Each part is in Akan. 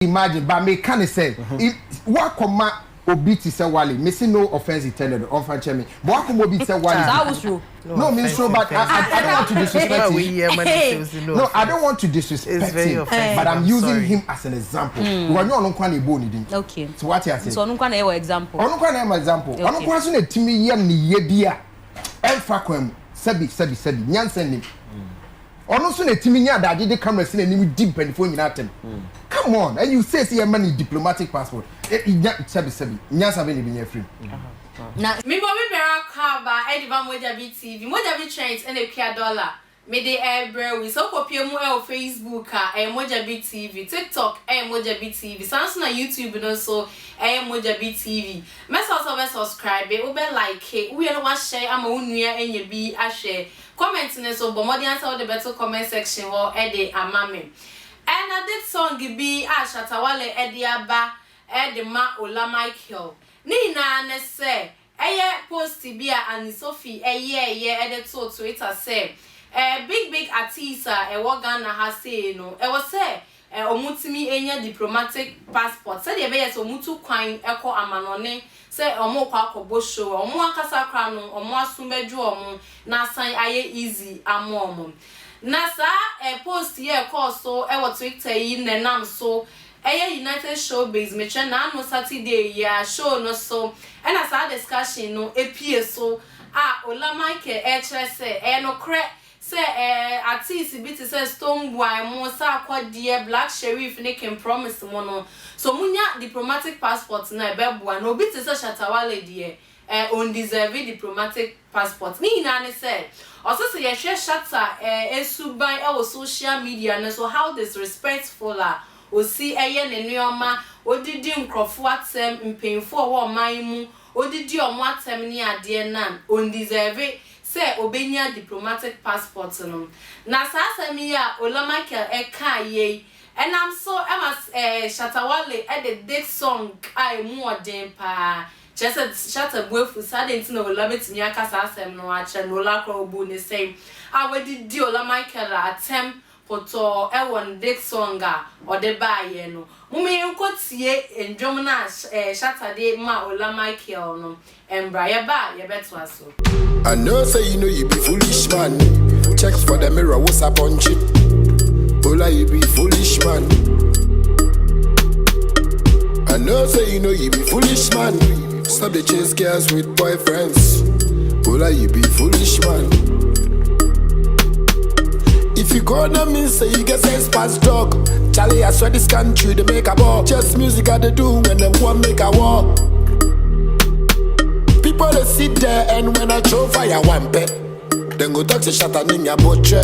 imagine, but me can say, what come obi ti say Wale, me see no offense intended, unfriendly me. But what come obi say Wale? That was true. No, means true, but I don't want to disrespect him. No, I don't want to disrespect him, but I'm using him as an example. We are not on boni. Okay. So what you say? So no one ever example. No one example. No one so na timi ye ni ye bia. Emfa kwam sabi nyansen nim. Ono so na timi nya da de camera se na nim deep and phone nyina atem. Come on, and you say your money diplomatic passport. Sabi nyansa be ni be free. Na me bo me bera ka ba ediba Mogyabi TV. Mogyabi trends and a $1. Me dey everywhere we so copy mu e Facebook Mogyabi TV, TikTok Mogyabi TV, Samsung na YouTube no so Mogyabi TV. Me so subscribe, we be like it, we no wan share ama unua enye bi a share. Comment ne so bo modi answer the better comment section or dey amame. And I did song be Shatta Wale Ediaba Edema Ola Michael. Ni na ne say post bia and Sophie edit to Twitter say big artist Ghana has say no was say omutimi enya diplomatic passport say dey be so mutu kwan eko amanone say omo kwa akobo show omo akasa kra no omo asumbeju omo na san aye easy amomo na sa post here call so Twitter yi nenam so United Showbiz me try na no Saturday ya show no so and as our discussion no apie so Ola Michael say no cre say artist bit say Stone Boy mo sa akwadie Black Sheriff ne can promise mo no so munya diplomatic passport na beboa no bit say Shatta Wale die undeserved diplomatic passport ni na ne say also say ye share Shatta esuban e social media na so how disrespectful osi ne neoma odidi nkrofo atem mpemfo wo man mu odidi omo atem ni ade na undeserved say obenya diplomatic passport no na sasami ya Ola Michael kaye and I'm so Shatta Wale the big song I more dem pa just Shatta Wale sadent no Ola betimi akasa asem no ache no la kro obu ne say awedi Ola Michael atem poto won big song or the buy no mumi nkotie endwom na Shatta de ma Ola Michael no embra ye ba ye beto aso. I know say you know you be foolish man. Checks for the mirror what's up on chip. Ola you be foolish man. I know say you know you be foolish man. Stop the chase girls with boyfriends. Ola you be foolish man. If you go down mean say you get sense past dog. Charlie, I swear this country they make a ball. Just music I they do when them want make a war. People they sit there and when I throw fire one pet, then go talk to Shatta Ninya Botre.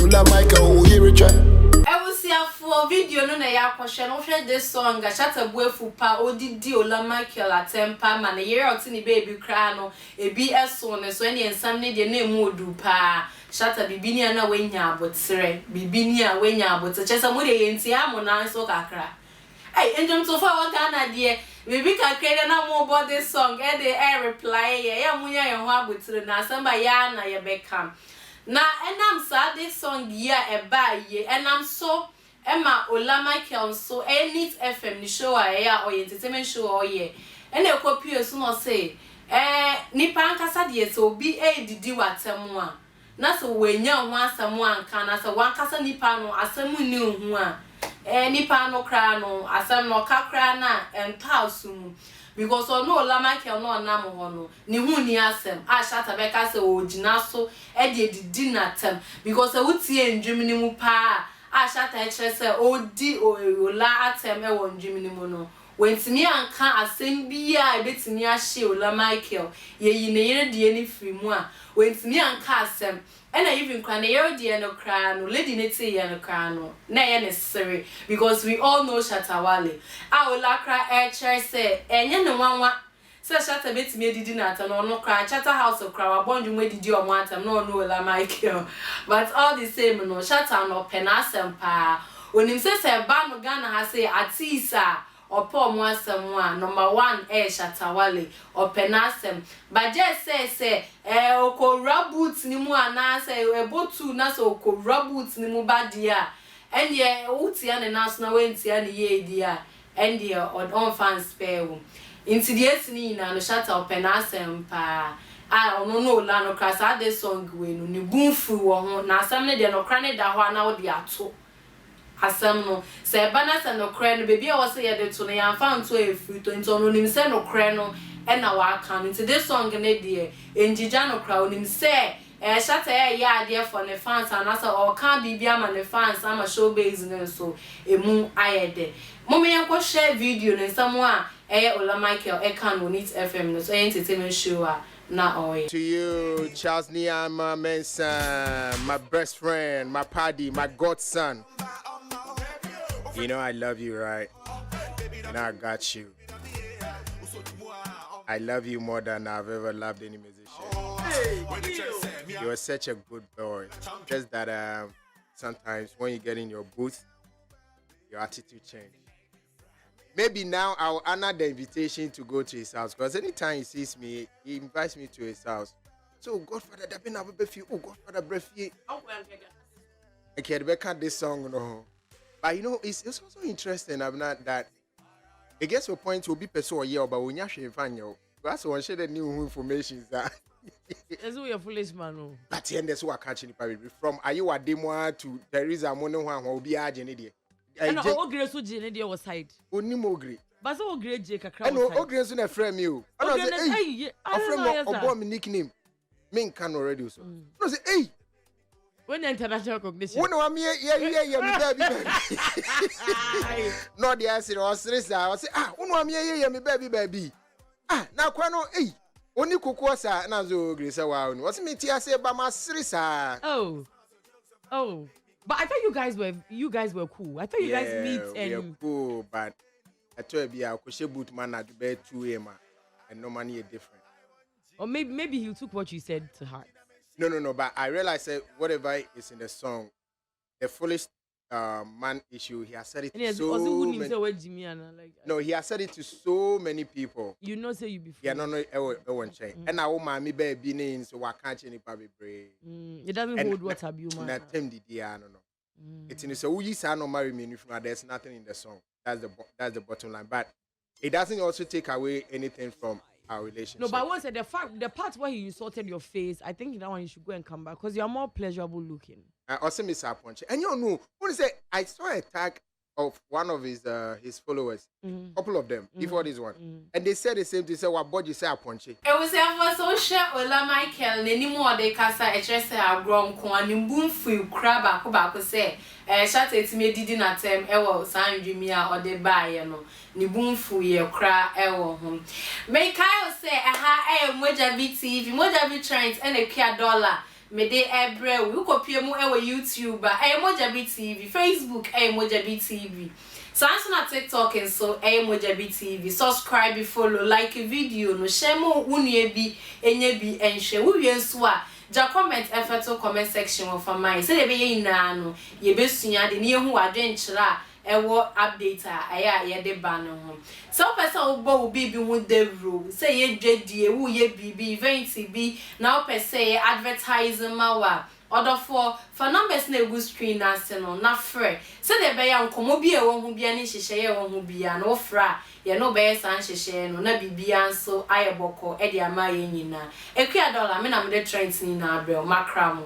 Ola Michael who hear it. I will see a full video no na ya kwhwe no hwe this song Shatta Buefu pa odidi Ola Michael atempa man year out ni baby cry no ebi eso ne so ene ensam ne de na emu odu pa Shatta bibini na wenya abotre bibini a wenya abotre chesa mo de yenti amona so kakra hey enjom so far what Ghana de baby kakra na mo about this song e de reply ya munya ye ho abotre na samba ya na ye bekam na enam sa this song ya eba ye enam so Emma Ola Michael so Elite FM ni show ya or entertainment show or ye ene copy so no say nipa ankasa de so bi didi watem a na so wenya ho asem anka na so wankasa nipa no asem ni hu a nipa no kra no asem no kakra na entausu because no Ola Michael no nam ho no ni hu ni asem Shatta beka say ogina so de didi na tem because wutie ndwemni mu pa Shatta ekre say odi Ola atem e won ndwemni mu no wentimi anka asem bia betimi ahye Ola Michael ye ne yere de ni free mu a wentimi anka asem and I even cry near the end of cry no lady neti and cry no na ye necessary because we all know Shatta Wale Ola cry say enye ne wanwa say Shatta betimi didi na ata no cry Shatta house of cry wa bonju mo didi o mo atam no Ola Michael but all the same no Shatta no penasem pa onim say ba no Ghana ha say atisa opo mo asem a number 1 Shatta Wale openasem but just say okora boot ni mu ana say ebotu na so okora boot ni mu badia and ye utia ne national wentia ne ye dia and ye on fans spare wo into the esini na no Shatta open asem pa ono no la no krasa de song we no ni bunfu wo ho na asem ne de no kra ne da ho na wo de ato asem no se bana se no kra no bebi a wo se ye de to no ya fa nto efu to nto no nim se no kra no e na wa kan into this song ne de enjija no kra onim se Shatta ya ade for the fans and asa o kan bibia ma the fans ama show base ne so emu ayede mo me yanko share video ne samo a Ola Michael Akan Movies FM no so entertainment show na oy to you Charles Niama Mensa, my best friend, my paddy, my godson. You know I love you, right? And I got you. I love you more than I've ever loved any musician. You are such a good boy. Just that sometimes when you get in your booth, your attitude changes. Maybe now I'll honor the invitation to go to his house, because anytime he sees me, he invites me to his house. So Godfather, that been a few. Oh, Godfather, breathy. I can't record this song, no. But you know, it's also interesting. I'm not that. It gets to a point to be person year, but when you actually find you, that's one share the new information that. That's why you're foolish, man. But the end, that's what I catch in the from are you a demo to there is a mono one who will be a genie. And all grace to Jenny was side. Only Mogri. But so great Jake a crowd. I know all grace in a frame you. I know, a friend of bomb nickname. Men can already so. No, say, hey. When international cognition. When I'm here, yeah, baby. No, the answer was serious. I say, when I'm here, me baby. Now, Quano, hey. Only Kukwasa, Nazo Grace. What's me, Tia say, by my serious. Oh. But I thought you guys were cool. I thought you guys meet and we are cool, but I told you I could boot man at bed 2 a.m. and no money is different. Or maybe he took what you said to heart. No, but I realized that whatever is in the song, the foolish man issue, he has said it to so many. No, he has said it to so many people. You know, say you before. Yeah, no, it won't change. And now, mommy, baby, name, so I can't change it. It doesn't hold what have you, man. Not them, no. It's in the so you say no marry me if there's nothing in the song. That's the bottom line. But it doesn't also take away anything from our relationship. No, but once the part where he insulted your face, I think that one you should go and come back because you are more pleasurable looking. I also miss our punch. And you know, when say I saw a tag of one of his followers, couple of them before this one, and they said the same thing. Say, "What body you say a punch?" It was ever so share Ola Michael. Anymore they casa a chest a grown corn in boom free crab a cobacco say. Shatta it me did in a term. Ewo San Jimia or the buy no. Ni boom free a cra ewo home. May Kyle say Mogyabi TV, Mogyabi trains and a $1. Me de ebre we kopie mu ewo YouTube Mogyabi TV, Facebook Mogyabi TV. So answer na TikTok and so Mogyabi TV. Subscribe, follow, like a video no share mo unye bi enye bi enhwe wo wie nso a ja comment to comment section of mine. Say be ye na no ye besua de ne hu adwenkyera ewo update ye de ba no ho. So person obo obi bi hu devro say ye dwedie wo ye bibi event bi na o say advertising mawa order for numbers na egu screen ase no na frɛ say de be ya nkomo bi e wo hu bia ne hyehye ye wo hu bia no fra ye no be san hyehye no na bibia nso ayebɔkɔ e de ama ye nyina $1 me na me de trend ni na abrɛ makra mo